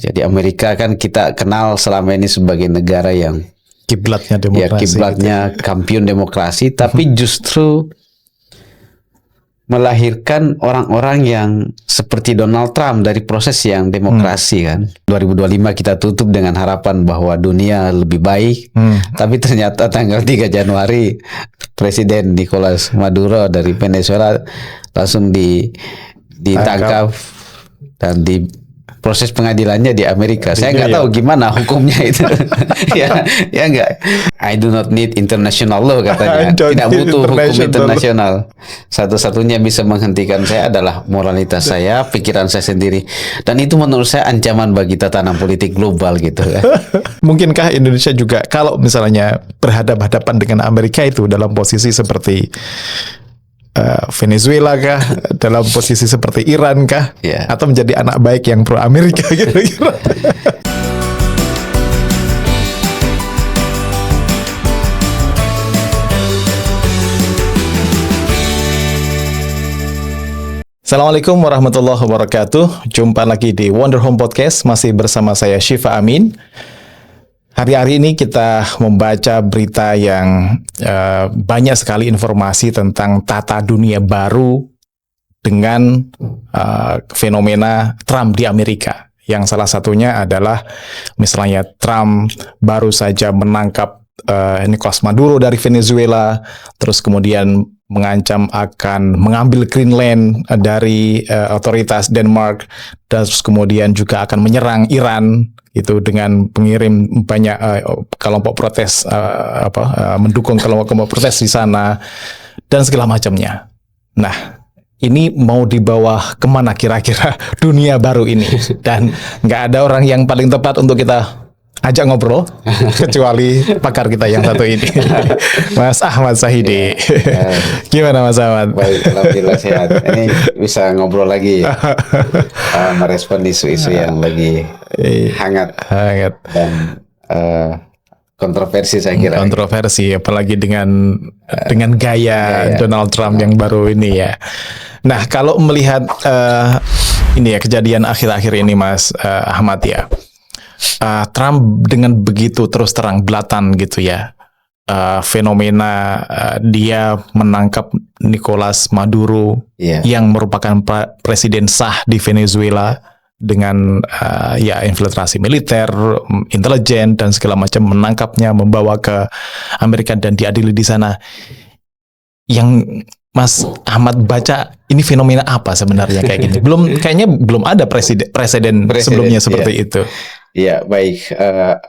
Jadi Amerika kan kita kenal selama ini sebagai negara yang Kiblatnya ya demokrasi. kiblatnya kampiun demokrasi, tapi justru melahirkan orang-orang yang seperti Donald Trump dari proses yang demokrasi kan. 2025 kita tutup dengan harapan bahwa dunia lebih baik, tapi ternyata tanggal 3 Januari Presiden Nicolas Maduro dari Venezuela langsung ditangkap dan di proses pengadilannya di Amerika. Saya nggak tahu gimana hukumnya itu. ya enggak. I do not need international law katanya. Tidak butuh hukum internasional. Satu-satunya bisa menghentikan saya adalah moralitas saya, pikiran saya sendiri. Dan itu menurut saya ancaman bagi tatanan politik global gitu ya. Mungkinkah Indonesia juga kalau misalnya berhadapan-hadapan dengan Amerika itu dalam posisi seperti Venezuela kah, dalam posisi seperti Iran kah, atau menjadi anak baik yang pro Amerika kira-kira? Assalamualaikum warahmatullahi wabarakatuh. Jumpa lagi di Wonder Home Podcast, masih bersama saya Syifa Amin. Hari-hari ini kita membaca berita yang banyak sekali informasi tentang tata dunia baru dengan fenomena Trump di Amerika. Yang salah satunya adalah misalnya Trump baru saja menangkap Nicolas Maduro dari Venezuela, terus kemudian mengancam akan mengambil Greenland dari otoritas Denmark, dan terus kemudian juga akan menyerang Iran itu dengan mengirim banyak kelompok protes mendukung kelompok protes di sana dan segala macamnya. Nah, ini mau dibawa kemana kira-kira dunia baru ini? Dan nggak ada orang yang paling tepat untuk kita ajak ngobrol kecuali pakar kita yang satu ini, Mas Ahmad Sahidi. Gimana Mas Ahmad? Baik, alhamdulillah sehat. Ini bisa ngobrol lagi ya, merespon isu-isu yang lagi hangat dan kontroversi saya kira. Kontroversi, apalagi dengan gaya Donald Trump yang baru ini ya. Nah, kalau melihat ini ya kejadian akhir-akhir ini Mas Ahmad ya. Trump dengan begitu terus terang belatan gitu ya, fenomena dia menangkap Nicolas Maduro yang merupakan presiden sah di Venezuela dengan infiltrasi militer, intelijen dan segala macam, menangkapnya, membawa ke Amerika dan diadili di sana. Yang Mas Ahmad baca ini fenomena apa sebenarnya kayak gini? Kayaknya belum ada presiden sebelumnya seperti itu. Ya baik,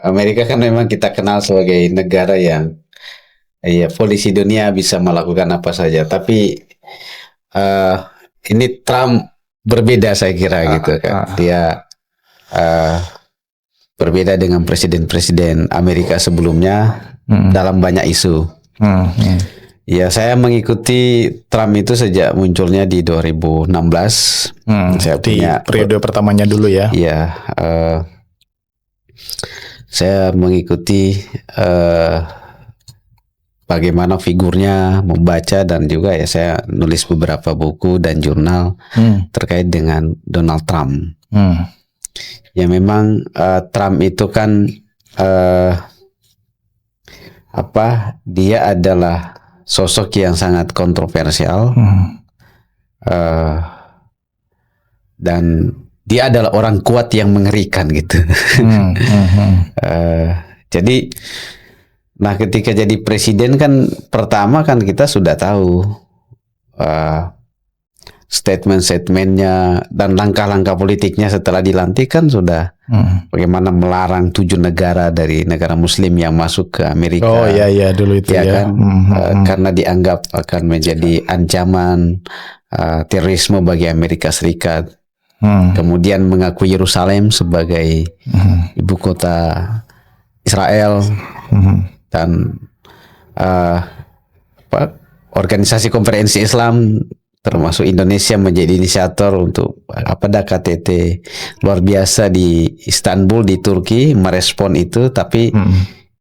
Amerika kan memang kita kenal sebagai negara yang polisi dunia bisa melakukan apa saja. Tapi ini Trump berbeda saya kira gitu kan. Dia berbeda dengan presiden-presiden Amerika sebelumnya dalam banyak isu. Ya, saya mengikuti Trump itu sejak munculnya di 2016. Saya di punya periode pertamanya dulu ya. Iya, saya mengikuti bagaimana figurnya, membaca, dan juga ya saya nulis beberapa buku dan jurnal terkait dengan Donald Trump. Ya memang Trump itu kan dia adalah sosok yang sangat kontroversial, dan dia adalah orang kuat yang mengerikan gitu. Jadi, nah ketika jadi presiden kan pertama kan kita sudah tahu statement-statementnya dan langkah-langkah politiknya setelah dilantik kan sudah bagaimana melarang 7 negara dari negara Muslim yang masuk ke Amerika. Oh iya dulu itu ya kan, karena dianggap akan menjadi ancaman terorisme bagi Amerika Serikat. Kemudian mengakui Yerusalem sebagai ibu kota Israel, dan organisasi konferensi Islam termasuk Indonesia menjadi inisiator untuk KTT luar biasa di Istanbul di Turki merespon itu, tapi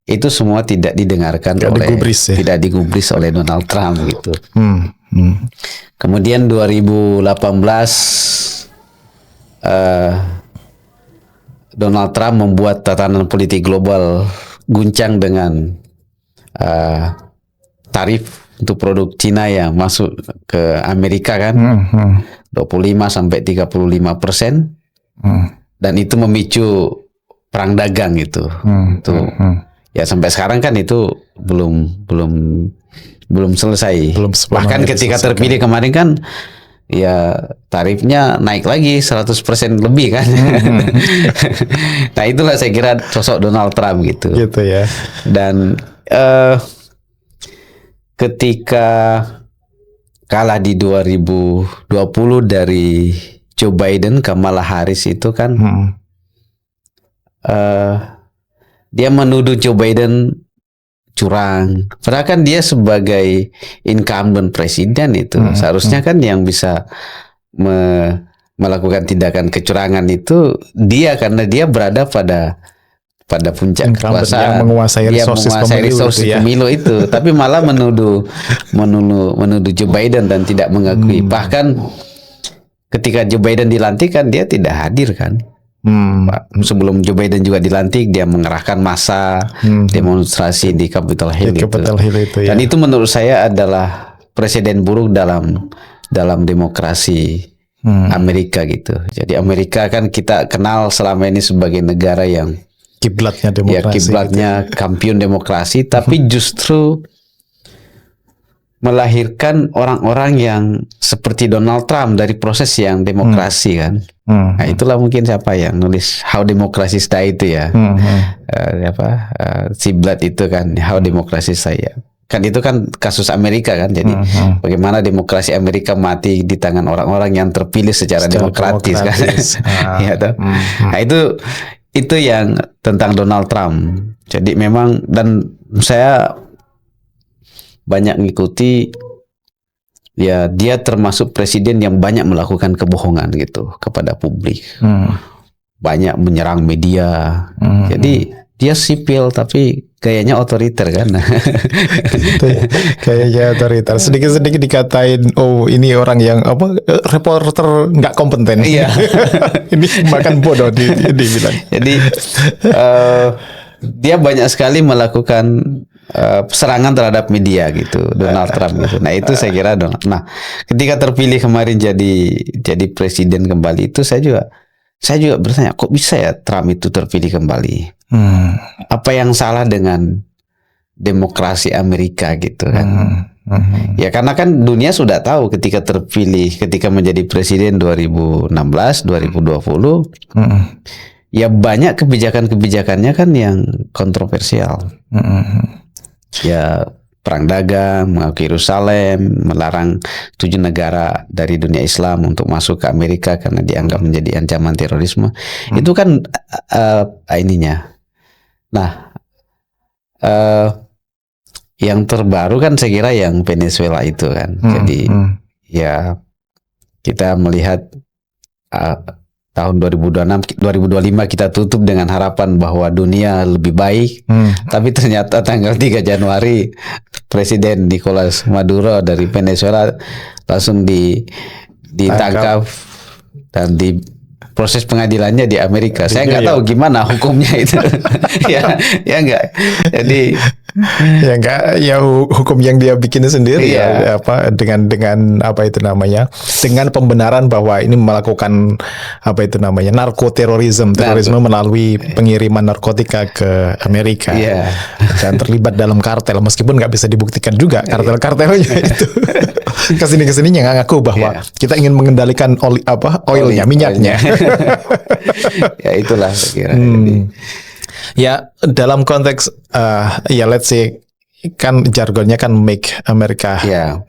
itu semua tidak didengarkan tidak digubris oleh Donald Trump gitu. Kemudian 2018 Donald Trump membuat tatanan politik global guncang dengan tarif untuk produk Cina yang masuk ke Amerika kan, 25 sampai 35%, dan itu memicu perang dagang itu. Ya sampai sekarang kan itu belum selesai. Bahkan ketika terpilih kemarin kan, ya tarifnya naik lagi 100% lebih kan. Nah itulah saya kira sosok Donald Trump gitu. Gitu ya. Dan ketika kalah di 2020 dari Joe Biden, Kamala Harris itu kan dia menuduh Joe Biden curang. Padahal kan dia sebagai incumbent presiden itu seharusnya kan yang bisa melakukan tindakan kecurangan itu dia, karena dia berada pada puncak kekuasaan, yang menguasai resources pemilu itu. Tapi malah menuduh Joe Biden dan tidak mengakui. Bahkan ketika Joe Biden dilantik kan dia tidak hadir kan. Sebelum Joe Biden juga dilantik, dia mengerahkan massa demonstrasi di Capitol Hill, itu. Dan itu menurut saya adalah presiden buruk dalam demokrasi Amerika gitu. Jadi Amerika kan kita kenal selama ini sebagai negara yang kiblatnya demokrasi. Ya kiblatnya gitu. Kampiun demokrasi, tapi justru melahirkan orang-orang yang seperti Donald Trump dari proses yang demokrasi kan. Nah itulah mungkin siapa yang nulis How Democracy Die itu ya. Siblat itu kan, How Democracy Die. Kan itu kan kasus Amerika kan. Jadi bagaimana demokrasi Amerika mati di tangan orang-orang yang terpilih secara demokratis kan. Ya, nah itu yang tentang Donald Trump. Jadi memang, dan saya banyak ngikuti, ya dia termasuk presiden yang banyak melakukan kebohongan gitu kepada publik, banyak menyerang media. Jadi dia sipil tapi kayaknya otoriter kan. Kayaknya otoriter. Sedikit-sedikit dikatain, oh ini orang yang reporter nggak kompeten. Iya. Ini bahkan bodoh dibilang. Jadi dia banyak sekali melakukan serangan terhadap media gitu, Donald Trump gitu. Nah itu saya kira Nah ketika terpilih kemarin jadi presiden kembali itu saya juga bertanya, kok bisa ya Trump itu terpilih kembali? Apa yang salah dengan demokrasi Amerika gitu kan? Ya karena kan dunia sudah tahu ketika menjadi presiden 2016, 2020, ya banyak kebijakannya kan yang kontroversial. Ya perang dagang, mengakui Yerusalem, melarang 7 negara dari dunia Islam untuk masuk ke Amerika karena dianggap menjadi ancaman terorisme. Itu kan ininya. Nah, yang terbaru kan saya kira yang Venezuela itu kan. Jadi ya kita melihat tahun 2025 kita tutup dengan harapan bahwa dunia lebih baik, tapi ternyata tanggal 3 Januari Presiden Nicolas Maduro dari Venezuela langsung ditangkap dan di proses pengadilannya di Amerika. Saya nggak tahu gimana hukumnya itu. ya enggak. Jadi ya hukum yang dia bikin sendiri ya dengan apa itu namanya, dengan pembenaran bahwa ini melakukan terorisme melalui pengiriman narkotika ke Amerika dan terlibat dalam kartel, meskipun nggak bisa dibuktikan juga kartelnya itu. Kesininya ngaku bahwa kita ingin mengendalikan oilnya, minyaknya. Ya itulah saya kira. Ya dalam konteks let's say kan jargonnya kan make America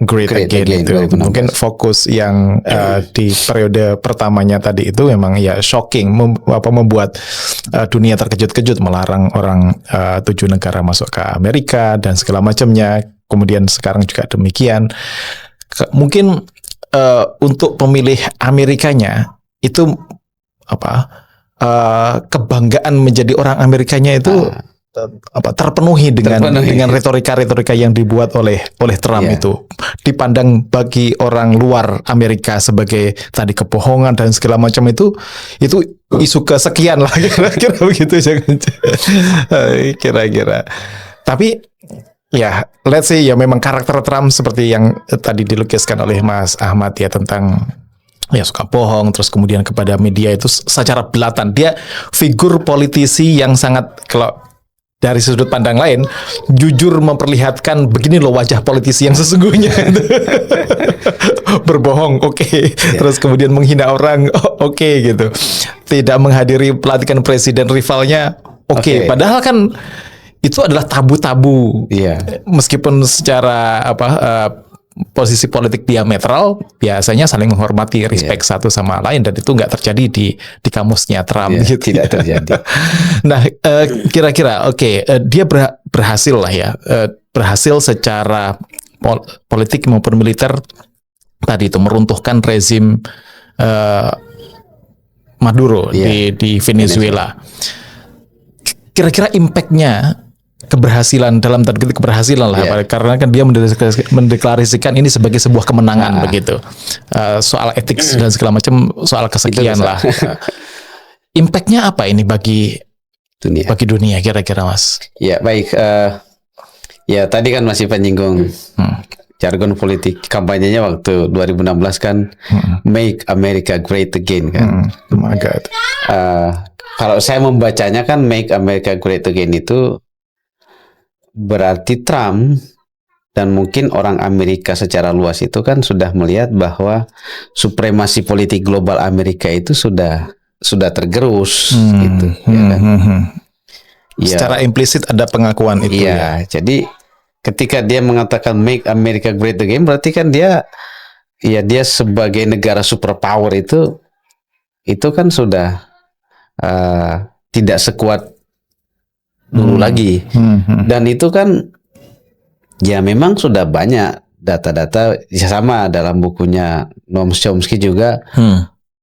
great again itu. Mungkin fokus yang di periode pertamanya tadi itu memang ya shocking, membuat dunia terkejut-kejut, melarang orang 7 negara masuk ke Amerika dan segala macamnya. Kemudian sekarang juga demikian. Mungkin untuk pemilih Amerikanya itu kebanggaan menjadi orang Amerikanya itu terpenuhi dengan retorika-retorika yang dibuat oleh Trump itu dipandang bagi orang luar Amerika sebagai tadi kebohongan dan segala macam itu isu kesekian lah kira-kira begitu kira-kira. Tapi ya let's say ya memang karakter Trump seperti yang tadi dilukiskan oleh Mas Ahmad ya, tentang ya suka bohong, terus kemudian kepada media itu secara belatan dia figur politisi yang sangat, kalau dari sudut pandang lain, jujur memperlihatkan begini loh wajah politisi yang sesungguhnya. Berbohong, oke. Terus kemudian menghina orang, oke gitu. Tidak menghadiri pelantikan presiden rivalnya, oke. Padahal kan itu adalah tabu-tabu. Meskipun secara posisi politik diametral, biasanya saling menghormati, respect satu sama lain, dan itu nggak terjadi di kamusnya Trump. Gitu. Tidak terjadi. Nah, kira-kira dia berhasil lah ya, berhasil secara politik maupun militer tadi itu meruntuhkan rezim Maduro di Venezuela. Kira-kira impact-nya, keberhasilan dalam tanda kutip keberhasilan lah, karena kan dia mendeklarasikan ini sebagai sebuah kemenangan begitu, soal etik dan segala macam, soal kesekian lah. Impactnya apa ini bagi dunia kira-kira Mas? Ya baik, ya tadi kan masih penyinggung jargon politik kampanyenya waktu 2016 kan, Make America Great Again kan. Kalau saya membacanya kan Make America Great Again itu berarti Trump dan mungkin orang Amerika secara luas itu kan sudah melihat bahwa supremasi politik global Amerika itu sudah tergerus gitu, ya kan? Secara implisit ada pengakuan itu. Jadi ketika dia mengatakan Make America Great Again, berarti kan dia sebagai negara superpower itu kan sudah tidak sekuat dulu lagi. Dan itu kan ya memang sudah banyak data-data, sama dalam bukunya Noam Chomsky juga,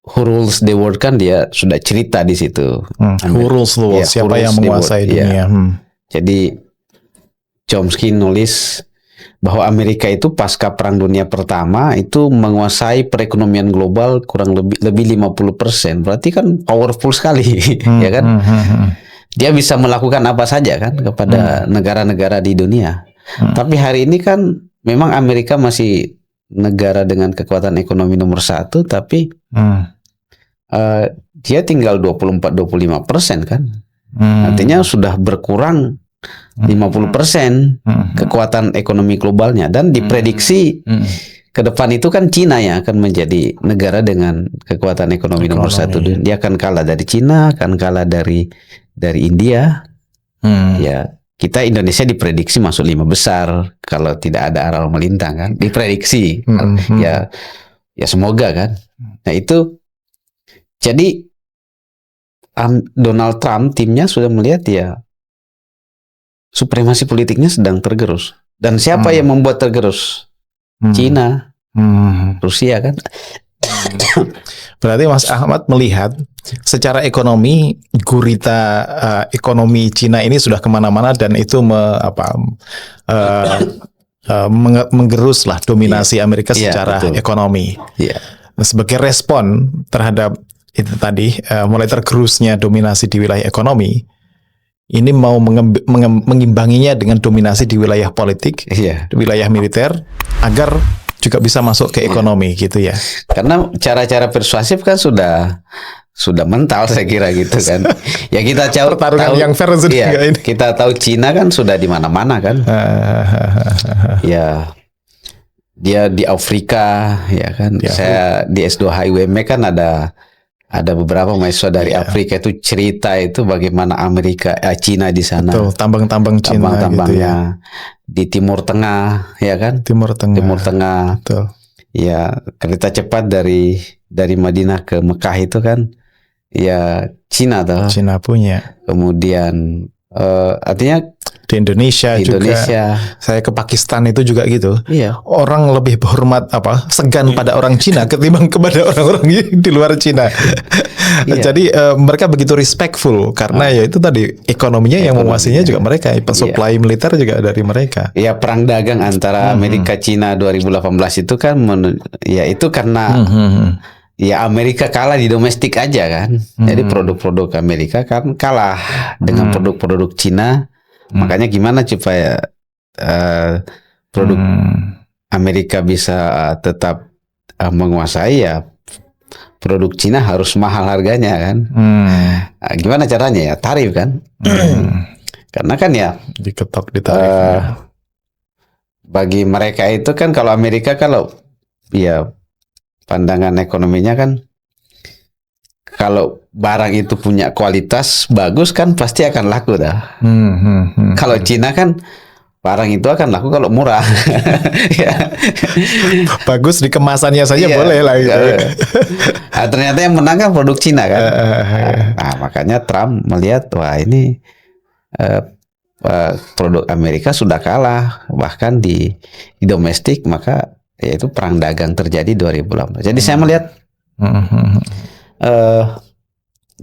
Who Rules the World kan dia sudah cerita di situ. Who rules the world? Siapa yang menguasai dunia? Jadi Chomsky nulis bahwa Amerika itu pasca Perang Dunia Pertama itu menguasai perekonomian global kurang lebih 50%. Berarti kan powerful sekali, ya kan? Dia bisa melakukan apa saja kan kepada negara-negara di dunia. Tapi hari ini kan memang Amerika masih negara dengan kekuatan ekonomi nomor 1, tapi dia tinggal 24-25% kan. Artinya sudah berkurang 50% kekuatan ekonomi globalnya, dan diprediksi ke depan itu kan Cina yang akan menjadi negara dengan kekuatan ekonomi nomor 1. Dia akan kalah dari Cina, akan kalah dari India. Ya, kita Indonesia diprediksi masuk 5 besar kalau tidak ada aral melintang kan, diprediksi. Ya semoga kan. Nah itu jadi Donald Trump timnya sudah melihat ya supremasi politiknya sedang tergerus. Dan siapa yang membuat tergerus? Cina, Rusia kan. Berarti Mas Ahmad melihat secara ekonomi gurita ekonomi Cina ini sudah kemana-mana, dan itu menggerus lah dominasi Amerika secara ekonomi. Sebagai respon terhadap itu tadi, mulai tergerusnya dominasi di wilayah ekonomi, ini mau mengimbanginya dengan dominasi di wilayah politik, di wilayah militer, agar juga bisa masuk ke ekonomi gitu ya. Karena cara-cara persuasif kan sudah mental saya kira gitu kan. Ya kita pertarungan yang fair ini. Kita tahu Cina kan sudah di mana-mana kan. Ya dia di Afrika ya kan. Saya di S2 HIWM kan ada beberapa mahasiswa dari Afrika itu cerita itu bagaimana Cina di sana. Betul, tambang-tambang Cina gitu ya. Di Timur Tengah ya kan. Timur Tengah. Betul. Ya, kereta cepat dari Madinah ke Mekah itu kan ya Cina tuh. Cina punya. Kemudian Artinya di Indonesia juga. Saya ke Pakistan itu juga gitu. Iya. Orang lebih hormat segan pada orang Cina ketimbang kepada orang-orang di luar Cina. Iya. Jadi mereka begitu respectful karena ya itu tadi ekonominya yang menguasainya juga mereka, supply militer juga dari mereka. Ya, perang dagang antara Amerika Cina 2018 itu kan ya itu karena ya Amerika kalah di domestik aja kan. Jadi produk-produk Amerika kan kalah dengan produk-produk Cina. Makanya gimana supaya produk Amerika bisa tetap menguasai, ya produk Cina harus mahal harganya kan. Gimana caranya? Ya tarif kan. Karena kan ya diketok di tarifnya. Bagi mereka itu kan, kalau Amerika kalau ya pandangan ekonominya kan, kalau barang itu punya kualitas bagus kan pasti akan laku dah. Kalau Cina kan barang itu akan laku kalau murah. Bagus di kemasannya saja boleh lah gitu. Nah, ternyata yang menang kan produk Cina kan. Nah, makanya Trump melihat, wah ini produk Amerika sudah kalah bahkan di domestik, maka yaitu perang dagang terjadi 2018. Jadi saya melihat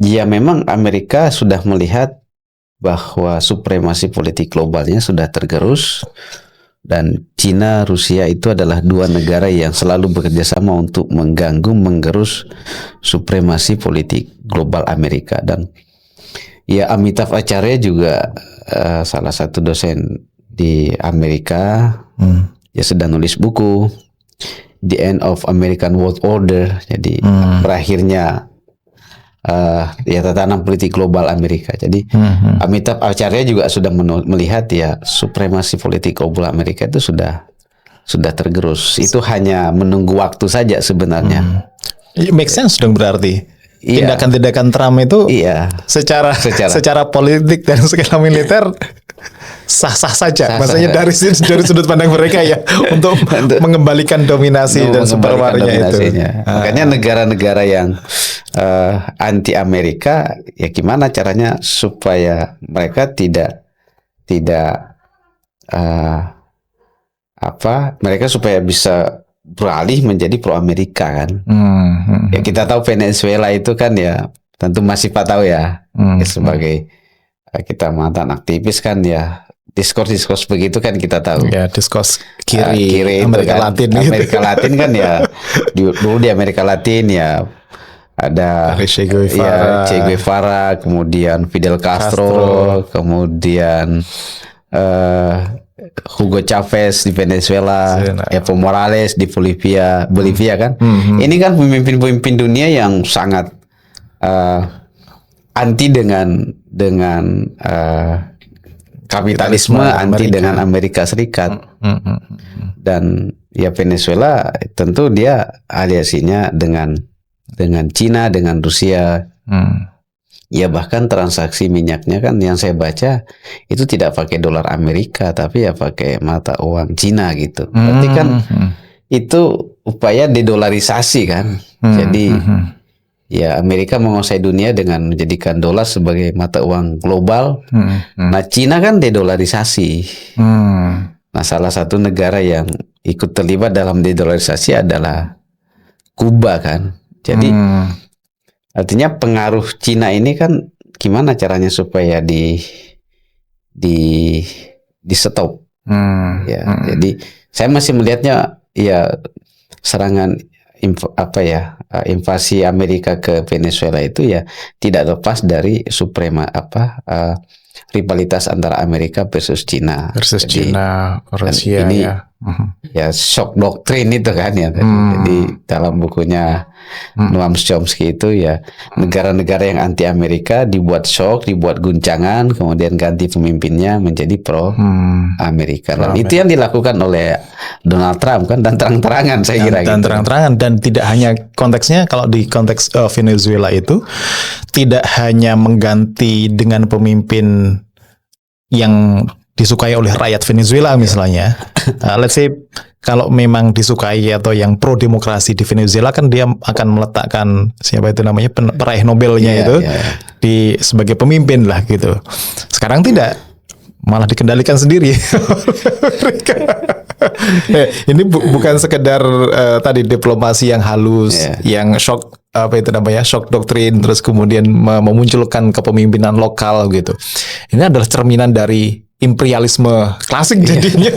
ya memang Amerika sudah melihat bahwa supremasi politik globalnya sudah tergerus, dan Cina, Rusia itu adalah dua negara yang selalu bekerja sama untuk mengganggu, menggerus supremasi politik global Amerika. Dan ya Amitav Acharya juga salah satu dosen di Amerika, ya sedang nulis buku The End of American World Order. Jadi berakhirnya ya tatanan politik global Amerika. Jadi Amitav Acharya juga sudah melihat ya supremasi politik global Amerika itu sudah tergerus. Itu hanya menunggu waktu saja sebenarnya. Make sense dong berarti. Tindakan-tindakan Trump itu secara politik dan skala militer sah-sah saja. Maksudnya dari sudut pandang mereka ya untuk mengembalikan dominasi dan superpowernya itu. Makanya negara-negara yang anti Amerika, ya gimana caranya supaya mereka tidak mereka supaya bisa beralih menjadi pro Amerika kan. Ya kita tahu Venezuela itu kan ya tentu masih Pak tahu ya, sebagai kita mantan aktivis kan ya, diskurs begitu kan kita tahu. Ya, diskurs kiri Amerika kan, Latin Amerika Latin kan ya dulu di Amerika Latin ya ada Che Guevara, kemudian Fidel Castro. Kemudian Hugo Chavez di Venezuela, Evo Morales di Bolivia kan. Ini kan pemimpin-pemimpin dunia yang sangat anti dengan kapitalisme, anti dengan Amerika Serikat. Dan ya Venezuela tentu dia aliasinya dengan Cina, dengan Rusia. Ya bahkan transaksi minyaknya kan yang saya baca itu tidak pakai dolar Amerika, tapi ya pakai mata uang Cina gitu. Berarti kan itu upaya dedolarisasi kan. Jadi ya Amerika menguasai dunia dengan menjadikan dolar sebagai mata uang global. Nah Cina kan dedolarisasi. Nah salah satu negara yang ikut terlibat dalam dedolarisasi adalah Kuba kan. Jadi artinya pengaruh Cina ini kan gimana caranya supaya di stop. Jadi saya masih melihatnya ya serangan invasi Amerika ke Venezuela itu ya tidak lepas dari rivalitas antara Amerika versus Cina. Cina, Rusia ini, ya. Ya shock doktrin itu kan ya. Jadi dalam bukunya Noam Chomsky itu ya negara-negara yang anti Amerika dibuat shock, dibuat guncangan, kemudian ganti pemimpinnya menjadi pro Amerika. Dan itu yang dilakukan oleh Donald Trump kan, dan terang-terangan saya kira. Dan terang-terangan, dan tidak hanya konteksnya, kalau di konteks Venezuela itu tidak hanya mengganti dengan pemimpin yang disukai oleh rakyat Venezuela misalnya. Let's say kalau memang disukai atau yang pro demokrasi di Venezuela kan dia akan meletakkan siapa itu namanya peraih Nobelnya itu di sebagai pemimpin lah gitu. Sekarang tidak, malah dikendalikan sendiri. Ini bukan sekedar tadi diplomasi yang halus, yang shock shock doktrin, terus kemudian memunculkan kepemimpinan lokal gitu. Ini adalah cerminan dari imperialisme klasik jadinya.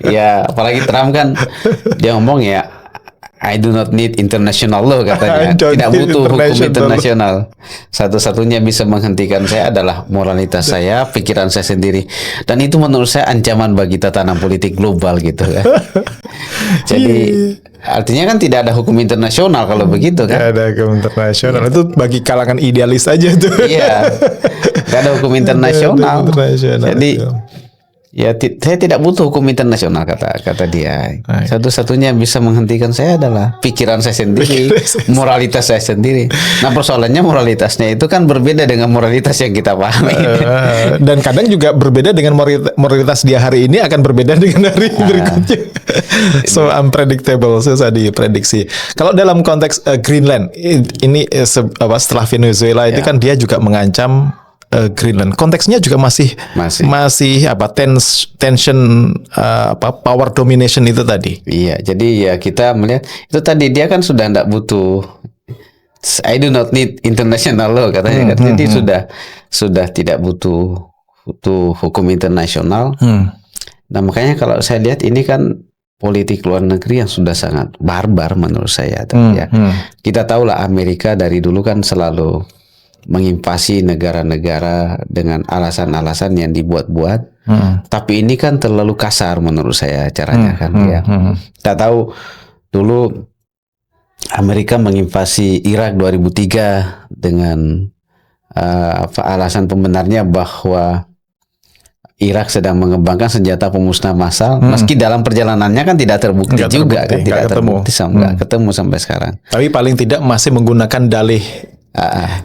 Ya, apalagi Trump kan dia ngomong ya, I do not need international law katanya. Tidak butuh hukum internasional. Satu-satunya bisa menghentikan saya adalah moralitas saya, pikiran saya sendiri. Dan itu menurut saya ancaman bagi tatanan politik global gitu kan. Jadi artinya kan tidak ada hukum internasional kalau begitu kan. Tidak ada hukum internasional. Itu bagi kalangan idealis aja tuh. Iya. Tidak ada hukum internasional. Jadi ya saya tidak butuh hukum internasional kata dia. Satu-satunya yang bisa menghentikan saya adalah pikiran saya sendiri, moralitas saya sendiri. Nah persoalannya moralitasnya itu kan berbeda dengan moralitas yang kita pahami. Dan kadang juga berbeda dengan moralitas dia hari ini akan berbeda dengan hari berikutnya. So unpredictable, susah diprediksi. Kalau dalam konteks Greenland ini setelah Venezuela itu kan dia juga mengancam Greenland. Konteksnya juga masih tension power domination itu tadi. Iya, jadi ya kita melihat itu tadi dia kan sudah tidak butuh, I do not need international law katanya. Jadi sudah tidak butuh hukum internasional. Nah makanya kalau saya lihat ini kan politik luar negeri yang sudah sangat barbar menurut saya. Kita tahulah Amerika dari dulu kan selalu menginvasi negara-negara dengan alasan-alasan yang dibuat-buat. Tapi ini kan terlalu kasar menurut saya caranya kan. Kita tahu dulu Amerika menginvasi Irak 2003 dengan alasan pembenarnya bahwa Irak sedang mengembangkan senjata pemusnah massal, meski dalam perjalanannya kan tidak terbukti juga, kan tidak terbukti ketemu sampai sekarang. Tapi paling tidak masih menggunakan dalih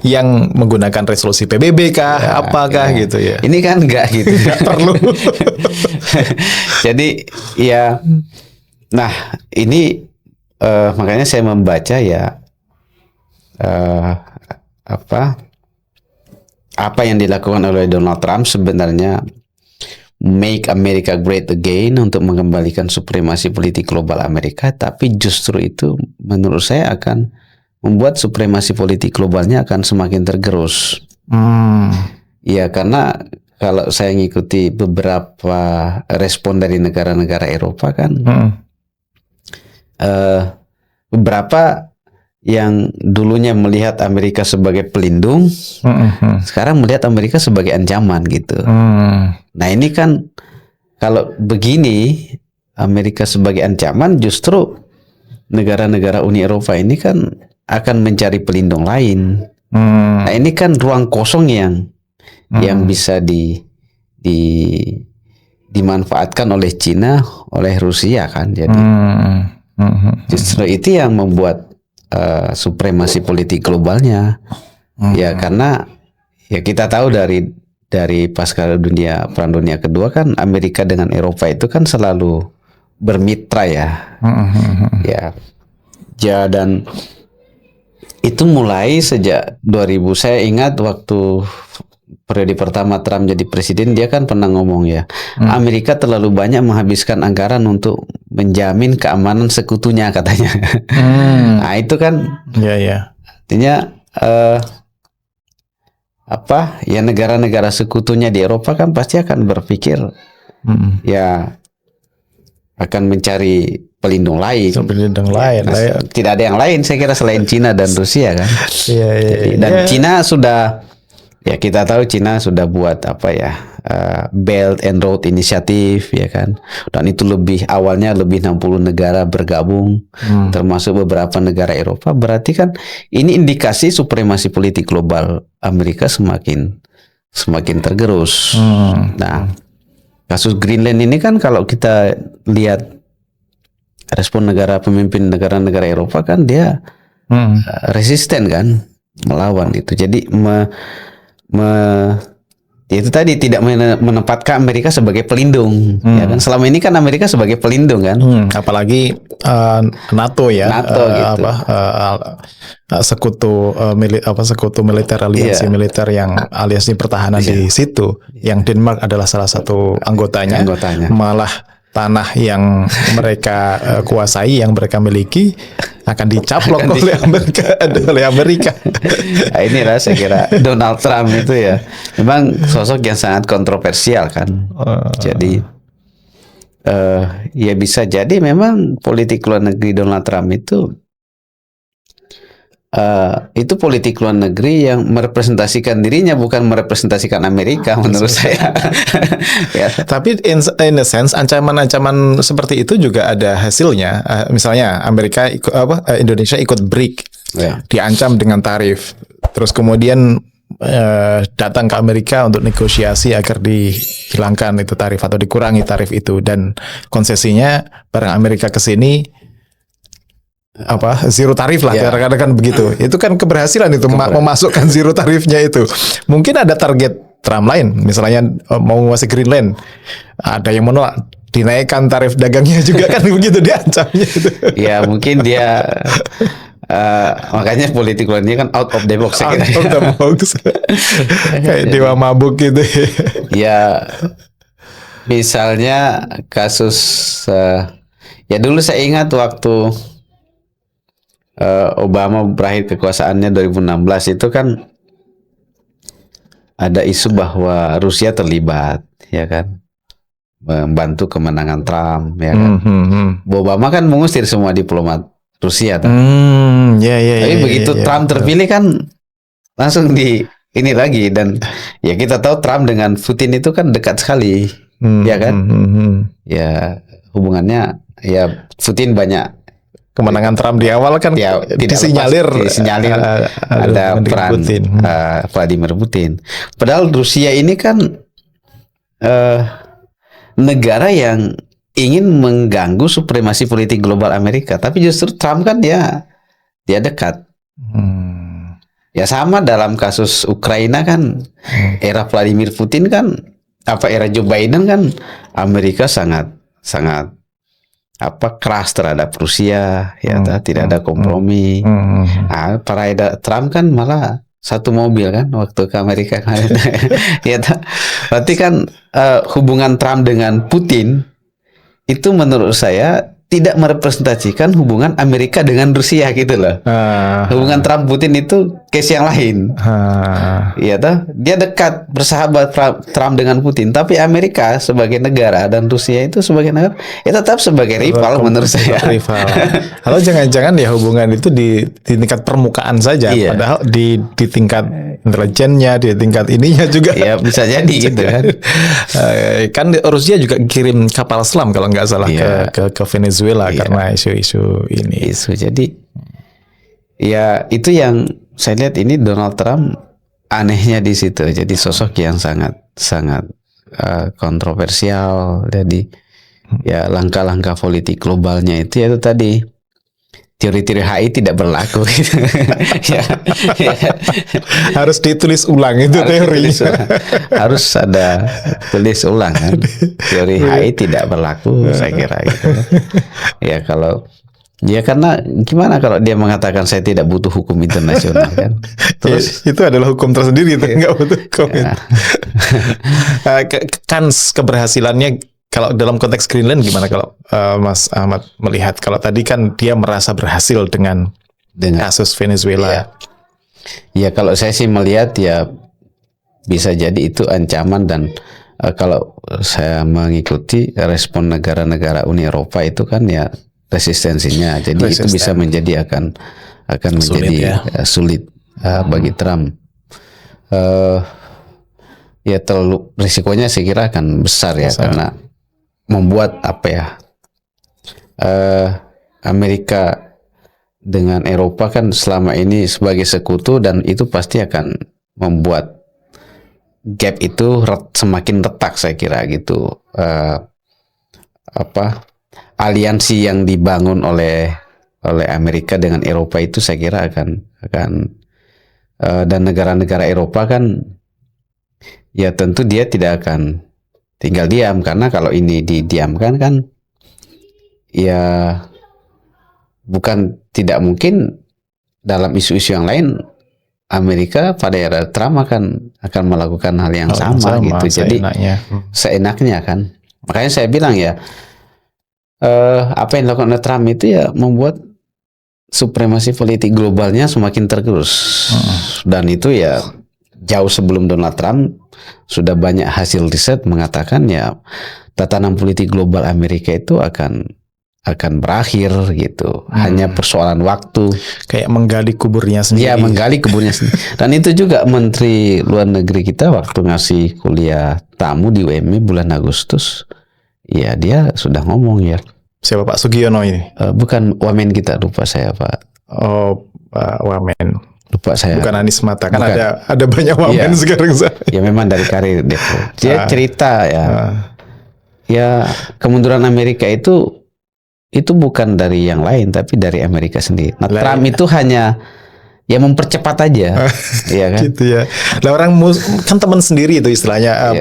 yang menggunakan resolusi PBB kah, apakah gitu ya? Ini kan enggak gitu, nggak perlu. Jadi ya, nah ini makanya saya membaca ya apa yang dilakukan oleh Donald Trump sebenarnya make America great again, untuk mengembalikan supremasi politik global Amerika, tapi justru itu menurut saya akan membuat supremasi politik globalnya akan semakin tergerus. Ya karena kalau saya ngikuti beberapa respon dari negara-negara Eropa kan, beberapa yang dulunya melihat Amerika sebagai pelindung, sekarang melihat Amerika sebagai ancaman gitu. Nah ini kan kalau begini, Amerika sebagai ancaman, justru negara-negara Uni Eropa ini kan akan mencari pelindung lain. Nah ini kan ruang kosong yang bisa dimanfaatkan oleh Cina, oleh Rusia kan. Jadi justru itu yang membuat supremasi politik globalnya. Ya karena ya kita tahu dari pasca Perang Dunia Kedua kan Amerika dengan Eropa itu kan selalu bermitra ya. Ya dan itu mulai sejak 2000. Saya ingat waktu periode pertama Trump jadi presiden, dia kan pernah ngomong ya, Amerika terlalu banyak menghabiskan anggaran untuk menjamin keamanan sekutunya katanya. Nah itu kan artinya ya negara-negara sekutunya di Eropa kan pasti akan berpikir ya akan mencari pelindung lain. Tidak ada yang lain saya kira selain Cina dan Rusia kan. Dan Cina sudah, ya kita tahu Cina sudah buat Belt and Road Initiative ya kan. Dan itu awalnya lebih 60 negara bergabung, termasuk beberapa negara Eropa. Berarti kan ini indikasi supremasi politik global Amerika semakin tergerus. Nah, kasus Greenland ini kan kalau kita lihat respon pemimpin negara-negara Eropa kan dia resisten kan, melawan itu. Jadi itu tadi tidak menempatkan Amerika sebagai pelindung, ya kan? Selama ini kan Amerika sebagai pelindung kan, apalagi NATO ya, NATO gitu. Sekutu militer, aliansi militer yang aliansi pertahanan di situ, yang Denmark adalah salah satu anggotanya. Malah tanah yang mereka kuasai, yang mereka miliki akan dicaplok oleh Amerika. Nah, inilah saya kira Donald Trump itu ya memang sosok yang sangat kontroversial kan. Jadi ya bisa jadi memang politik luar negeri Donald Trump itu politik luar negeri yang merepresentasikan dirinya, bukan merepresentasikan Amerika menurut saya. Ya. Tapi in a sense ancaman-ancaman seperti itu juga ada hasilnya. Misalnya Indonesia ikut BRIC, diancam dengan tarif. Terus kemudian datang ke Amerika untuk negosiasi agar dihilangkan itu tarif atau dikurangi tarif itu, dan konsesinya barang Amerika ke sini zero tarif lah, katakan begitu. Itu kan keberhasilan itu memasukkan zero tarifnya itu. Mungkin ada target Trump lain, misalnya mau menguasai Greenland, ada yang menolak, dinaikkan tarif dagangnya juga kan begitu diancamnya itu. Ya mungkin dia makanya politik luar negeri kan out of the box. Out of the box. Kayak dewa mabuk gitu. Ya misalnya kasus ya dulu saya ingat waktu Obama berakhir kekuasaannya 2016 itu kan ada isu bahwa Rusia terlibat, ya kan, membantu kemenangan Trump, ya kan. Obama kan mengusir semua diplomat Rusia, tapi begitu Trump terpilih kan langsung ini lagi, dan ya kita tahu Trump dengan Putin itu kan dekat sekali, ya kan, ya hubungannya, ya Putin banyak. Kemenangan Trump di awal kan disinyalir ada peran Vladimir Putin. Padahal Rusia ini kan negara yang ingin mengganggu supremasi politik global Amerika, tapi justru Trump kan dia dekat. Ya sama dalam kasus Ukraina kan, era Vladimir Putin kan, era Joe Biden kan, Amerika sangat keras terhadap Rusia, ya tidak ada kompromi. Para Trump kan malah satu mobil kan waktu ke Amerika kemarin. Ya, berarti kan hubungan Trump dengan Putin itu menurut saya tidak merepresentasikan hubungan Amerika dengan Rusia gitu loh. Hubungan Trump Putin itu case yang lain. Iya toh, dia dekat bersahabat Trump dengan Putin, tapi Amerika sebagai negara dan Rusia itu sebagai negara tetap sebagai rival menurut saya. Kalau jangan-jangan ya hubungan itu di tingkat permukaan saja, padahal di tingkat intelijennya, di tingkat ininya juga. Ya bisa jadi gitu kan. Kan Rusia juga kirim kapal selam kalau nggak salah ke Venezuela karena isu-isu ini. Jadi ya itu yang saya lihat, ini Donald Trump anehnya di situ. Jadi sosok yang sangat kontroversial. Jadi ya langkah-langkah politik globalnya itu tadi teori-teori HI tidak berlaku gitu. Harus ditulis ulang itu teorinya. Harus ada tulis ulang kan. Teori HI tidak berlaku saya kira gitu. Ya kalau karena gimana kalau dia mengatakan saya tidak butuh hukum internasional kan. Terus itu adalah hukum tersendiri itu, nggak butuh hukum. Kan keberhasilannya kalau dalam konteks Greenland gimana kalau Mas Ahmad melihat, kalau tadi kan dia merasa berhasil dengan kasus Venezuela. Ya kalau saya sih melihat ya bisa jadi itu ancaman, dan kalau saya mengikuti respon negara-negara Uni Eropa itu kan ya resistensinya, jadi itu bisa menjadi akan menjadi sulit bagi Trump. Ya terlalu risikonya saya kira akan besar ya, karena membuat Amerika dengan Eropa kan selama ini sebagai sekutu, dan itu pasti akan membuat gap itu semakin retak saya kira gitu. Aliansi yang dibangun oleh Amerika dengan Eropa itu saya kira akan dan negara-negara Eropa kan ya tentu dia tidak akan tinggal diam, karena kalau ini didiamkan kan ya bukan tidak mungkin dalam isu-isu yang lain Amerika pada era Trump akan melakukan hal yang sama gitu. Jadi seenaknya kan. Makanya saya bilang ya, apa yang dilakukan oleh Trump itu ya membuat supremasi politik globalnya semakin tergerus. Dan itu ya jauh sebelum Donald Trump sudah banyak hasil riset mengatakan ya tatanan politik global Amerika itu akan berakhir gitu. Hanya persoalan waktu. Kayak menggali kuburnya sendiri. Ya, menggali kuburnya sendiri. Dan itu juga Menteri Luar Negeri kita waktu ngasih kuliah tamu di UMI bulan Agustus, ya dia sudah ngomong ya. Siapa, Pak Sugiono ini? Bukan, Wamen kita, lupa saya Pak. Oh, Pak Wamen. Lupa saya. Bukan Anies Mata, kan ada banyak Wamen sekarang. Ya memang dari karir Depo. Dia cerita ya. Ya kemunduran Amerika itu bukan dari yang lain, tapi dari Amerika sendiri. Nah, Trump itu hanya ya mempercepat aja, ya kan? Gitu ya. Lah orang kan teman sendiri itu istilahnya,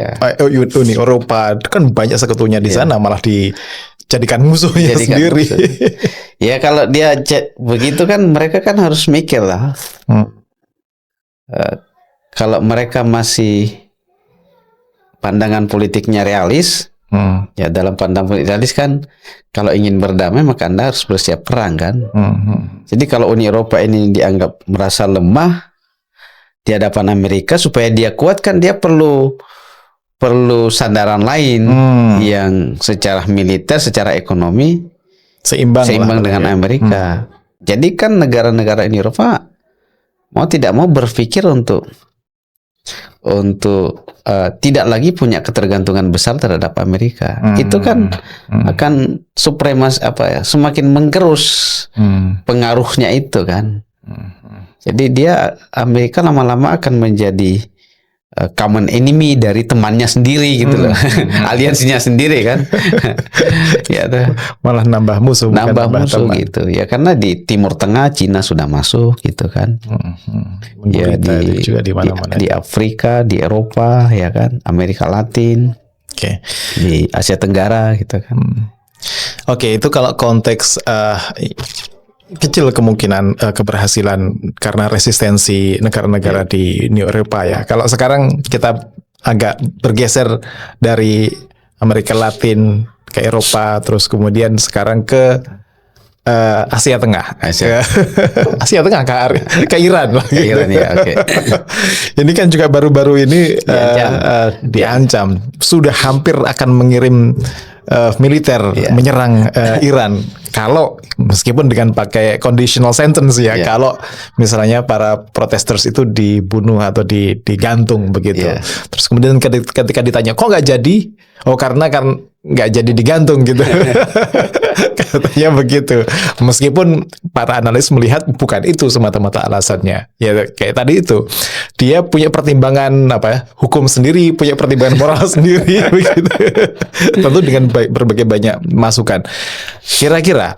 Uni Eropa kan banyak sekutunya di sana, malah dijadikan musuhnya sendiri. Ya kalau dia begitu kan mereka kan harus mikir lah. Kalau mereka masih pandangan politiknya realis. Ya dalam pandangan politik realis kan kalau ingin berdamai maka Anda harus bersiap perang kan. Jadi kalau Uni Eropa ini dianggap merasa lemah di hadapan Amerika, supaya dia kuat kan dia perlu sandaran lain yang secara militer, secara ekonomi seimbang dengan Amerika. Jadi kan negara-negara Uni Eropa mau tidak mau berpikir untuk tidak lagi punya ketergantungan besar terhadap Amerika. Itu kan akan semakin menggerus pengaruhnya itu kan. Jadi Amerika lama-lama akan menjadi common enemy dari temannya sendiri gitu loh. Aliansinya sendiri kan. Ya malah nambah musuh gitu. Ya karena di Timur Tengah Cina sudah masuk gitu kan. Ya juga di mana-mana. Di Afrika, di Eropa ya kan, Amerika Latin. Di Asia Tenggara gitu kan. Itu kalau konteks kecil kemungkinan keberhasilan karena resistensi negara-negara di Uni Eropa ya. Kalau sekarang kita agak bergeser dari Amerika Latin ke Eropa, terus kemudian sekarang ke Asia Tengah. Asia Tengah ke Iran lah. Gitu. Iran ya, ini kan juga baru-baru ini diancam. Sudah hampir akan mengirim militer menyerang Iran. Kalau meskipun dengan pakai conditional sentence ya, kalau misalnya para protesters itu dibunuh atau digantung begitu. Terus kemudian ketika ditanya kok nggak jadi? Oh karena nggak jadi digantung gitu. Katanya begitu. Meskipun para analis melihat bukan itu semata-mata alasannya. Ya kayak tadi itu. Dia punya pertimbangan hukum sendiri, punya pertimbangan moral sendiri begitu. Tentu dengan berbagai banyak masukan. Kira-kira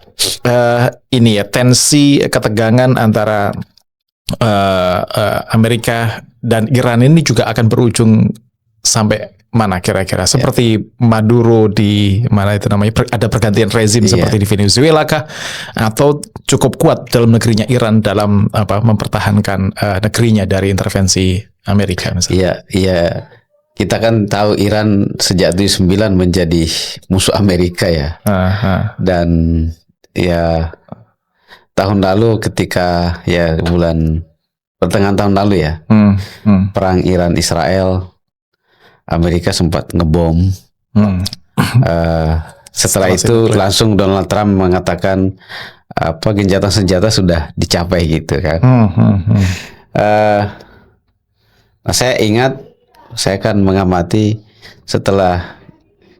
ini ya tensi ketegangan antara Amerika dan Iran ini juga akan berujung sampai mana kira-kira? Seperti Maduro di mana itu namanya, ada pergantian rezim seperti di Venezuela kah? Atau cukup kuat dalam negerinya Iran dalam mempertahankan negerinya dari intervensi Amerika misalnya? Iya. Kita kan tahu Iran sejak 2009 menjadi musuh Amerika ya. Dan ya tahun lalu ketika pertengahan tahun lalu ya, perang Iran Israel, Amerika sempat ngebom. Setelah itu langsung Donald Trump mengatakan gencatan senjata sudah dicapai gitu kan. Nah, saya ingat, saya kan mengamati setelah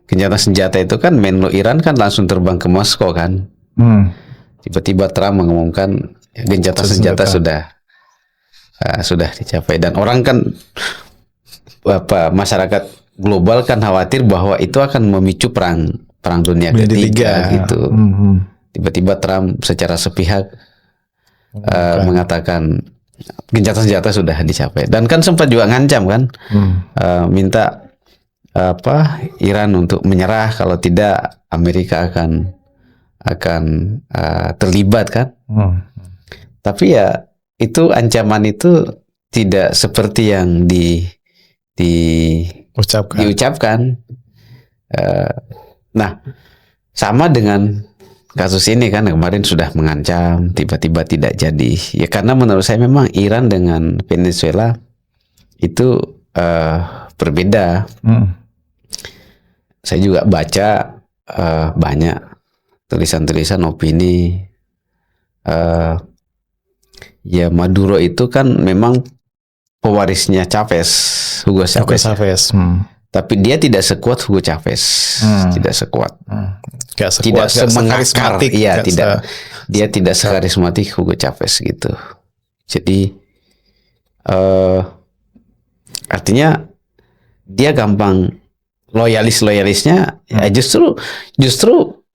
gencatan senjata itu kan Menlo Iran kan langsung terbang ke Moskow kan. Tiba-tiba Trump mengumumkan gencatan senjata sudah dicapai, dan orang kan masyarakat global kan khawatir bahwa itu akan memicu perang dunia ketiga gitu. Tiba-tiba Trump secara sepihak mengatakan gencatan senjata sudah dicapai. Dan kan sempat juga ngancam kan, minta Iran untuk menyerah, kalau tidak Amerika akan terlibat kan. Tapi ya itu ancaman itu tidak seperti yang diucapkan. Nah, sama dengan kasus ini kan, kemarin sudah mengancam, tiba-tiba tidak jadi. Ya karena menurut saya memang Iran dengan Venezuela itu berbeda. Saya juga baca banyak tulisan-tulisan opini. Ya Maduro itu kan memang pewarisnya Chavez, Hugo Chavez. Tapi dia tidak sekuat Hugo Chavez, tidak sekuat. Tidak semengakar, iya tidak. Dia tidak sekarismatik Hugo Chavez gitu. Jadi artinya dia gampang loyalisnya. Ya justru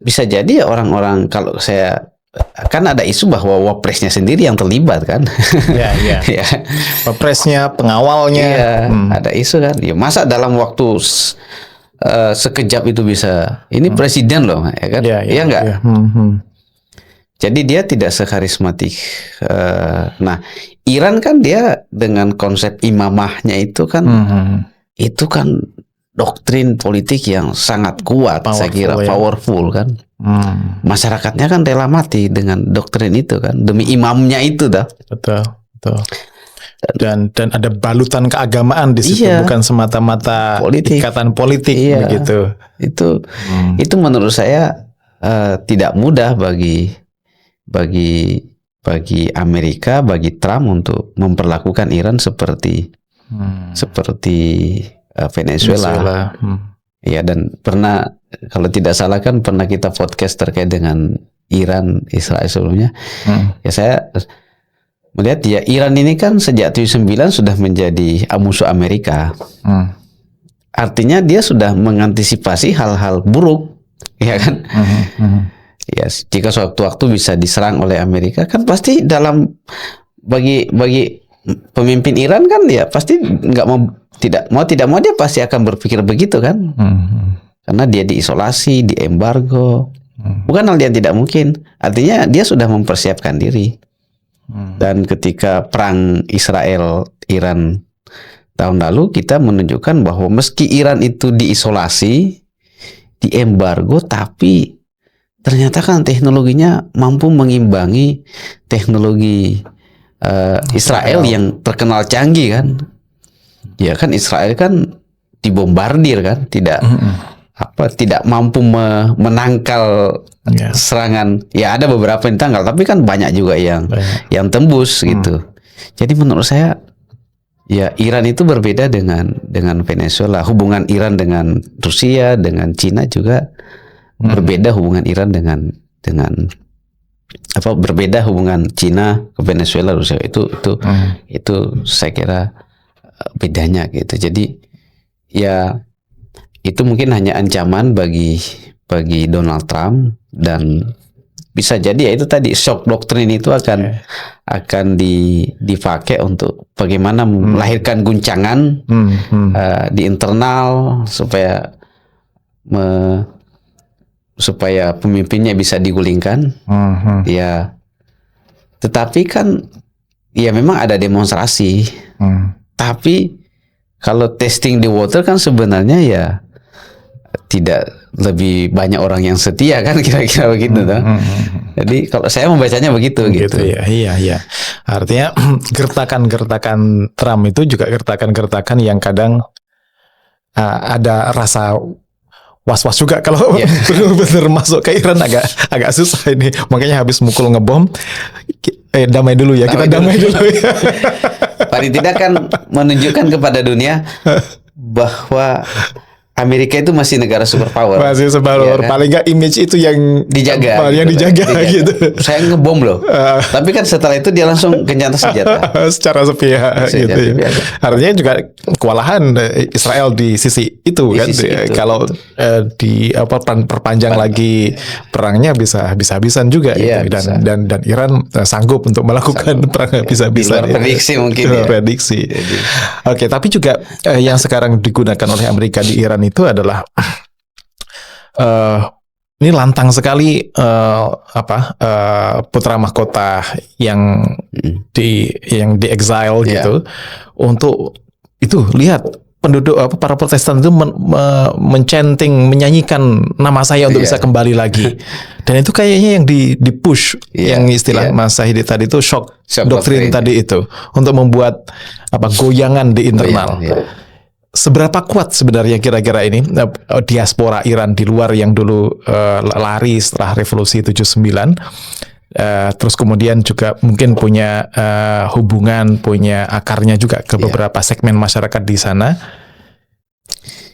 bisa jadi orang-orang, kalau saya kan ada isu bahwa wapresnya sendiri yang terlibat kan. Ya. Wapresnya, pengawalnya. Ada isu kan. Ya masa dalam waktu sekejap itu bisa, ini presiden loh, ya kan? Iya enggak? Jadi dia tidak sekarismatik. Nah, Iran kan dia dengan konsep imamahnya itu kan, itu kan doktrin politik yang sangat kuat, saya kira powerful kan. Masyarakatnya kan rela mati dengan doktrin itu kan, demi imamnya itu dah. Betul. Dan ada balutan keagamaan di situ, bukan semata-mata ikatan politik begitu. Itu menurut saya tidak mudah bagi Amerika, bagi Trump untuk memperlakukan Iran seperti Venezuela. Ya, dan pernah, kalau tidak salah kan pernah kita podcast terkait dengan Iran Israel sebelumnya. Ya saya melihat ya Iran ini kan sejak 79 sudah menjadi musuh Amerika. Artinya dia sudah mengantisipasi hal-hal buruk, ya kan? Ya, jika suatu waktu bisa diserang oleh Amerika kan pasti bagi pemimpin Iran kan ya pasti tidak mau dia pasti akan berpikir begitu kan. Karena dia diisolasi, diembargo. Bukan hal yang tidak mungkin. Artinya dia sudah mempersiapkan diri. Dan ketika perang Israel-Iran tahun lalu, kita menunjukkan bahwa meski Iran itu diisolasi, diembargo, tapi ternyata kan teknologinya mampu mengimbangi teknologi Israel yang terkenal canggih kan. Ya kan Israel kan dibombardir kan, tidak mampu menangkal serangan. Ya ada beberapa yang tanggal, tapi kan banyak juga yang tembus gitu. Jadi menurut saya ya Iran itu berbeda dengan Venezuela. Hubungan Iran dengan Rusia, dengan Cina juga berbeda hubungan Iran dengan berbeda hubungan Cina ke Venezuela, Rusia itu saya kira bedanya gitu. Jadi ya itu mungkin hanya ancaman bagi Donald Trump, dan bisa jadi ya itu tadi shock doktrin itu akan dipakai untuk bagaimana melahirkan guncangan di internal supaya pemimpinnya bisa digulingkan. Ya, tetapi kan ya memang ada demonstrasi. Tapi kalau testing the water kan sebenarnya ya tidak lebih banyak orang yang setia kan, kira-kira begitu. Jadi kalau saya membacanya begitu gitu. Ya, iya. Artinya gertakan-gertakan Trump itu juga gertakan-gertakan yang kadang ada rasa was-was juga kalau benar-benar masuk ke Iran, agak susah ini. Makanya habis mukul ngebom, damai dulu ya, kita damai dulu ya. Paling tidak kan menunjukkan kepada dunia bahwa Amerika itu masih negara superpower. Masih superpower. Kan? Paling nggak image itu yang dijaga. Yang dijaga gitu. Saya ngebom loh. Tapi kan setelah itu dia langsung gencatan senjata. Secara sepihak gitu. Artinya juga kewalahan Israel di sisi itu kan. Kalau di perpanjang lagi perangnya bisa habis-habisan juga gitu. Dan Iran sanggup untuk melakukan perang habis-habisan. Prediksi mungkin. Prediksi. Oke, tapi juga yang sekarang digunakan oleh Amerika di Iran itu adalah ini lantang sekali putra mahkota yang di exile gitu untuk itu lihat penduduk para Protestan itu mencanting menyanyikan nama saya untuk bisa kembali lagi dan itu kayaknya yang di push yang istilah Mas Syahidi tadi itu shock doktrin tadi itu untuk membuat goyangan di internal. Seberapa kuat sebenarnya kira-kira ini diaspora Iran di luar yang dulu lari setelah revolusi 79 terus kemudian juga mungkin punya hubungan, punya akarnya juga ke beberapa segmen masyarakat di sana.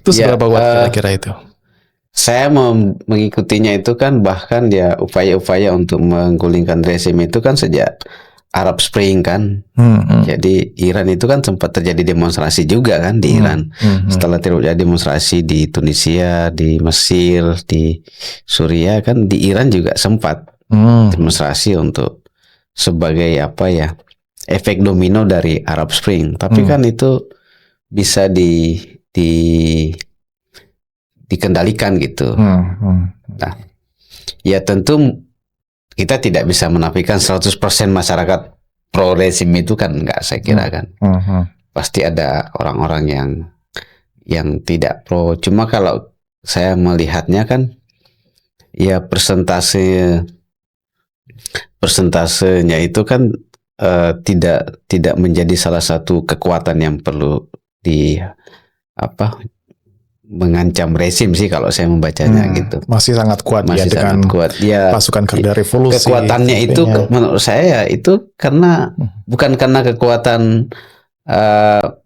Itu seberapa kuat kira-kira itu? Saya mengikutinya itu kan bahkan upaya-upaya untuk menggulingkan rezim itu kan sejak Arab Spring kan. Jadi Iran itu kan sempat terjadi demonstrasi juga kan di Iran. Setelah terjadi demonstrasi di Tunisia, di Mesir, di Suriah kan, di Iran juga sempat demonstrasi untuk sebagai efek domino dari Arab Spring. Tapi kan itu bisa dikendalikan gitu. Nah, ya tentu kita tidak bisa menafikan 100% masyarakat pro rezim itu kan enggak, saya kira kan. Pasti ada orang-orang yang tidak pro. Cuma kalau saya melihatnya kan ya persentasenya itu kan tidak menjadi salah satu kekuatan yang perlu mengancam rezim sih kalau saya membacanya gitu. Masih sangat kuat dengan pasukan kerja revolusi. Kekuatannya itu menurut saya itu bukan karena kekuatan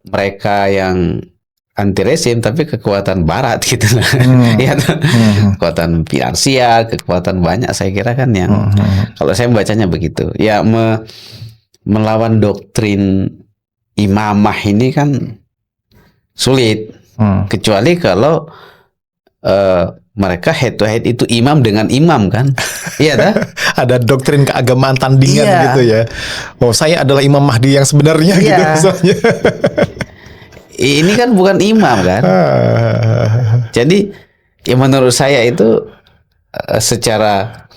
mereka yang anti rezim, tapi kekuatan Barat gitu lah. Kekuatan finansial, kekuatan banyak saya kira kan yang kalau saya membacanya begitu. Ya melawan doktrin imamah ini kan sulit. Kecuali kalau mereka head to head itu imam dengan imam kan. Iya dah. Ada doktrin keagamaan tandingan gitu ya. Saya adalah Imam Mahdi yang sebenarnya gitu misalnya. Ini kan bukan imam kan. Jadi ya menurut saya itu secara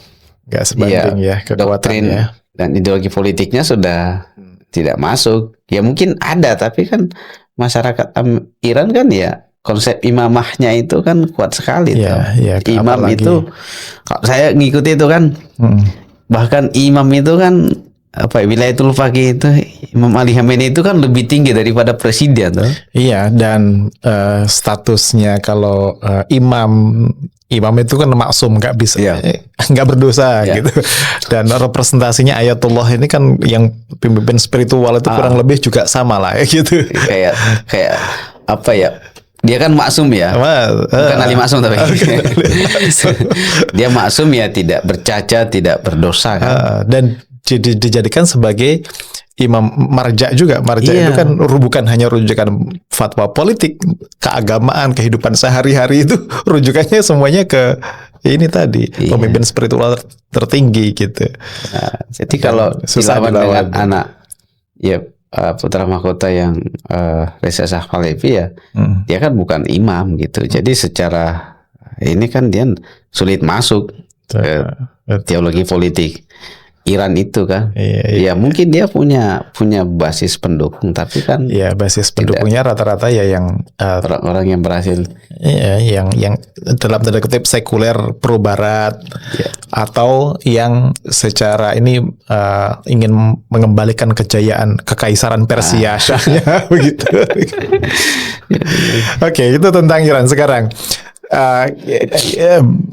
nggak sebanding doktrin dan ideologi politiknya sudah tidak masuk. Ya mungkin ada, tapi kan masyarakat Iran kan ya konsep imamahnya itu kan kuat sekali. Imam itu kalau saya ngikuti itu kan bahkan imam itu kan Wilayatul Faqih itu Imam Ali Khamenei itu kan lebih tinggi daripada presiden tuh. Iya, dan statusnya kalau imam itu kan maksum, nggak bisa nggak berdosa gitu. Dan representasinya Ayatullah ini kan yang pemimpin spiritual itu kurang lebih juga sama lah gitu. Kayak dia kan maksum ya, bukan Ali maksum tapi dia maksum ya, tidak bercacat, tidak berdosa kan. Dan dijadikan sebagai imam marja juga. Marja itu kan bukan hanya rujukan fatwa politik, keagamaan, kehidupan sehari-hari, itu rujukannya semuanya ke ini tadi, pemimpin spiritual tertinggi gitu. Jadi kalau dilawan dengan anak putra mahkota yang Reza Shah Pahlavi dia kan bukan imam gitu. Jadi secara ini kan dia sulit masuk ke teologi politik Iran itu kan. Ya mungkin dia punya basis pendukung, tapi kan basis pendukungnya rata-rata yang orang-orang yang berhasil yang dalam tanda kutip sekuler pro barat atau yang secara ini ingin mengembalikan kekaisaran Persia Syahnya begitu. Oke, itu tentang Iran. Sekarang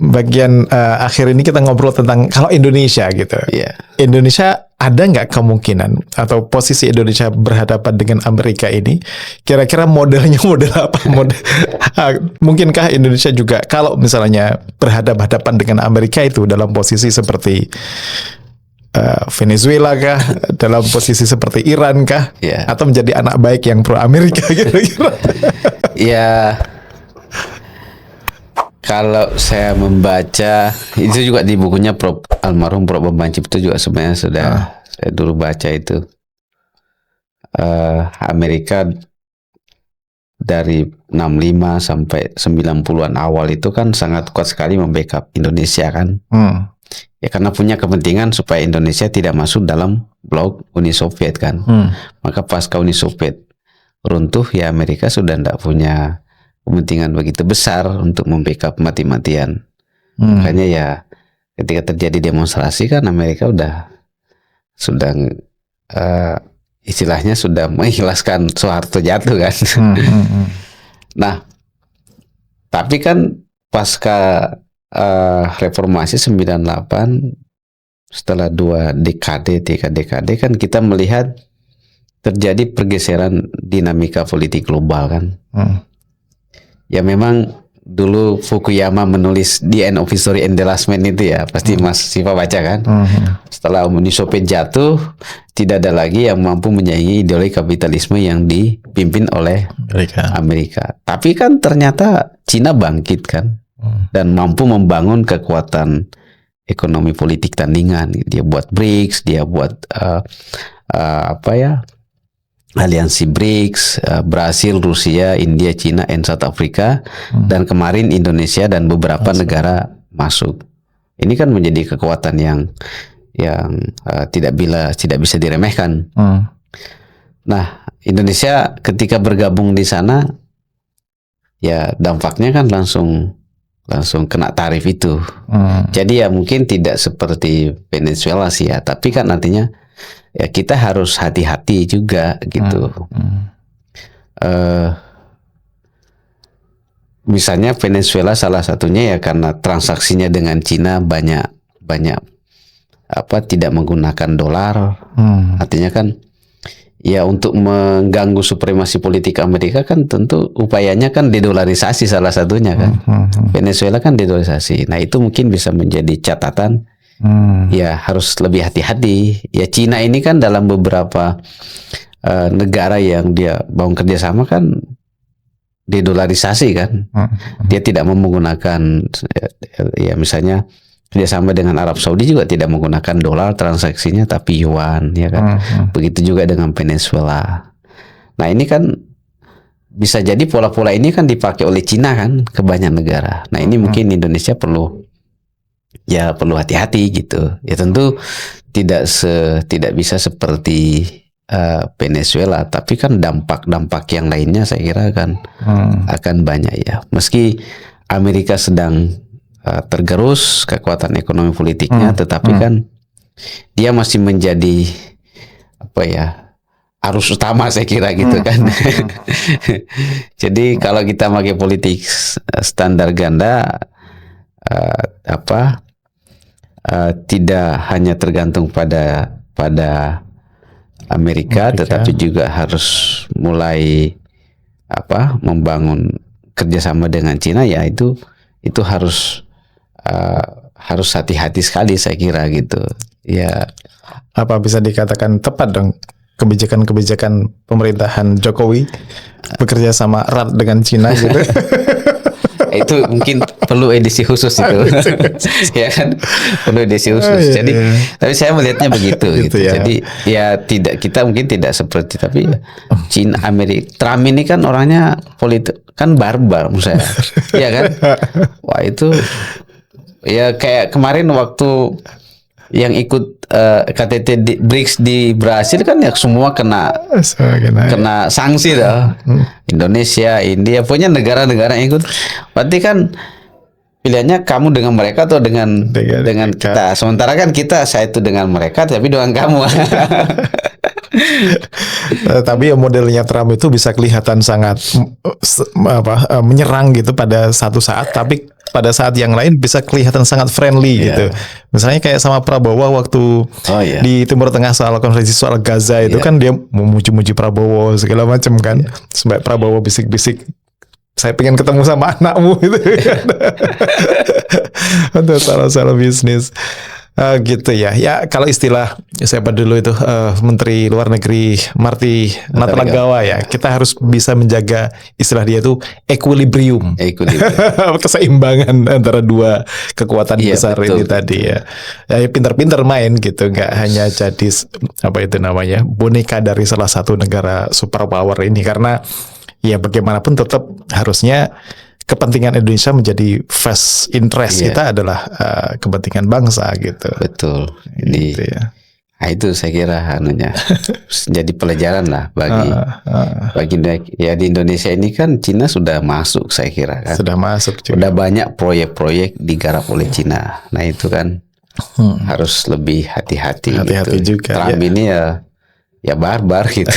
bagian akhir ini kita ngobrol tentang kalau Indonesia gitu. Indonesia ada nggak kemungkinan atau posisi Indonesia berhadapan dengan Amerika ini, kira-kira modelnya model apa? Mungkinkah Indonesia juga kalau misalnya berhadapan dengan Amerika itu dalam posisi seperti Venezuela kah, dalam posisi seperti Iran kah, atau menjadi anak baik yang pro Amerika kira-kira? Ya, kalau saya membaca itu juga di bukunya almarhum Prof. Bambang Cipto juga sebenarnya sudah saya dulu baca itu, Amerika dari 65 sampai 90-an awal itu kan sangat kuat sekali membackup Indonesia kan. Ya karena punya kepentingan supaya Indonesia tidak masuk dalam blok Uni Soviet kan. Maka pasca Uni Soviet runtuh ya Amerika sudah tidak punya kepentingan begitu besar untuk membackup mati-matian. Makanya ya ketika terjadi demonstrasi kan Amerika sudah istilahnya sudah mengikhlaskan Soeharto jatuh kan. Nah, tapi kan pasca reformasi 98 setelah 3 dekade kan kita melihat terjadi pergeseran dinamika politik global kan. Ya memang dulu Fukuyama menulis The End of History and the Last Man itu ya, pasti Mas Siva baca kan. Setelah Uni Soviet jatuh, tidak ada lagi yang mampu menyaingi ideologi kapitalisme yang dipimpin oleh Amerika. Tapi kan ternyata Cina bangkit kan, dan mampu membangun kekuatan ekonomi politik tandingan. Dia buat BRICS, dia buat aliansi BRICS, Brasil, Rusia, India, Cina, and South Africa, dan kemarin Indonesia dan beberapa negara masuk. Ini kan menjadi kekuatan yang tidak bisa diremehkan. Nah, Indonesia ketika bergabung di sana, ya dampaknya kan langsung kena tarif itu. Jadi ya mungkin tidak seperti Venezuela sih ya, tapi kan nantinya ya kita harus hati-hati juga gitu. Misalnya Venezuela salah satunya ya karena transaksinya dengan Cina banyak tidak menggunakan dolar. Artinya kan ya untuk mengganggu supremasi politik Amerika kan tentu upayanya kan dedolarisasi salah satunya kan. Venezuela kan dedolarisasi. Nah itu mungkin bisa menjadi catatan. Ya harus lebih hati-hati. Ya Cina ini kan dalam beberapa negara yang dia bangun kerjasama kan dedolarisasi kan. Dia tidak mau menggunakan ya misalnya kerjasama dengan Arab Saudi juga tidak menggunakan dolar transaksinya tapi yuan ya kan. Begitu juga dengan Venezuela. Nah ini kan bisa jadi pola-pola ini kan dipakai oleh Cina kan ke banyak negara. Nah ini mungkin Indonesia perlu hati-hati gitu. Ya tentu tidak bisa seperti Venezuela, tapi kan dampak yang lainnya saya kira akan banyak ya. Meski Amerika sedang tergerus kekuatan ekonomi politiknya, tetapi kan dia masih menjadi arus utama saya kira gitu kan. Jadi kalau kita pakai politik standar ganda tidak hanya tergantung pada Amerika, tetapi juga harus mulai membangun kerjasama dengan Cina ya itu harus hati-hati sekali saya kira gitu ya. Apa bisa dikatakan tepat dong kebijakan pemerintahan Jokowi bekerja sama erat dengan Cina gitu? Itu mungkin perlu edisi khusus itu. Ya kan, perlu edisi khusus. Jadi tapi saya melihatnya begitu gitu. Ya. Jadi ya kita mungkin tidak seperti, tapi Cina, Amerika, Trump ini kan orangnya politik kan barbar menurut saya. Iya kan? Wah itu ya kayak kemarin waktu yang ikut KTT BRICS di Brasil kan ya semua kena sanksi dah. Indonesia, India, punya negara-negara yang ikut. Berarti kan pilihannya kamu dengan mereka atau dengan kita. Sementara kan saya itu dengan mereka tapi dengan kamu. Tapi ya modelnya Trump itu bisa kelihatan sangat menyerang gitu pada satu saat, tapi pada saat yang lain bisa kelihatan sangat friendly gitu. Misalnya kayak sama Prabowo waktu di Timur Tengah soal konferensi soal Gaza itu kan dia memuji-muji Prabowo segala macam kan. Sampai Prabowo bisik-bisik, saya pengen ketemu sama anakmu gitu. Untuk salah bisnis. Gitu ya. Ya kalau istilah siapa dulu itu Menteri Luar Negeri Marty Natalegawa ya. Kita harus bisa menjaga istilah dia itu equilibrium. Keseimbangan antara dua kekuatan besar ini tadi ya. Ya pintar-pintar main gitu, nggak hanya jadi apa itu namanya boneka dari salah satu negara superpower ini, karena ya bagaimanapun tetap harusnya kepentingan Indonesia menjadi first interest kita adalah kepentingan bangsa gitu. Betul. Jadi gitu ya. Nah, itu saya kira jadi pelajaran lah bagi ya di Indonesia ini kan Cina sudah masuk, saya kira kan. Sudah masuk juga. Sudah banyak proyek-proyek digarap oleh Cina. Nah itu kan harus lebih hati-hati. Hati-hati gitu juga. Trump ini ya barbar gitu.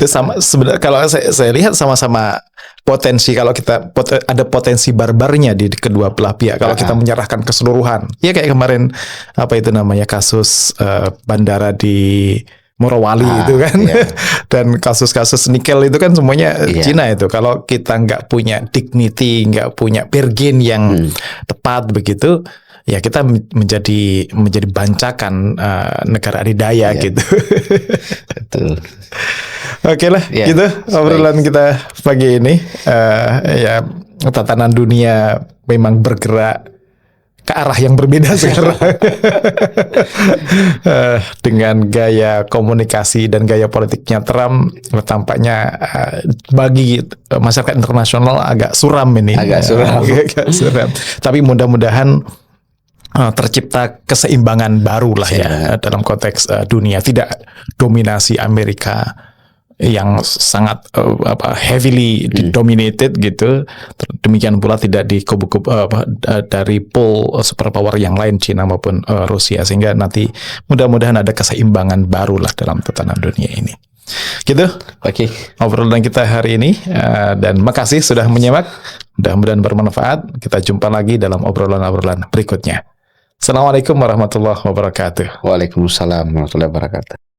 Itu sama sebenarnya, kalau saya lihat sama-sama potensi, kalau kita ada potensi barbarnya di kedua belah pihak kalau kita menyerahkan keseluruhan. Ya kayak kemarin apa itu namanya kasus bandara di Morowali itu kan. Dan kasus-kasus nikel itu kan semuanya Cina itu. Kalau kita nggak punya dignity, nggak punya bargain yang tepat begitu, ya kita menjadi bancakan negara adidaya gitu. Betul. Oke lah, gitu obrolan kita pagi ini. Ya tatanan dunia memang bergerak ke arah yang berbeda sekarang. Dengan gaya komunikasi dan gaya politiknya Trump tampaknya bagi masyarakat internasional agak suram ini. Agak suram. Tapi mudah-mudahan tercipta keseimbangan baru lah ya dalam konteks dunia, tidak dominasi Amerika yang sangat heavily dominated gitu. Demikian pula tidak di dari pool superpower yang lain, Cina maupun Rusia, sehingga nanti mudah-mudahan ada keseimbangan baru lah dalam tatanan dunia ini. Gitu. Oke. Obrolan kita hari ini dan makasih sudah menyimak. Mudah-mudahan bermanfaat. Kita jumpa lagi dalam obrolan-obrolan berikutnya. Assalamualaikum warahmatullahi wabarakatuh. Waalaikumsalam warahmatullahi wabarakatuh.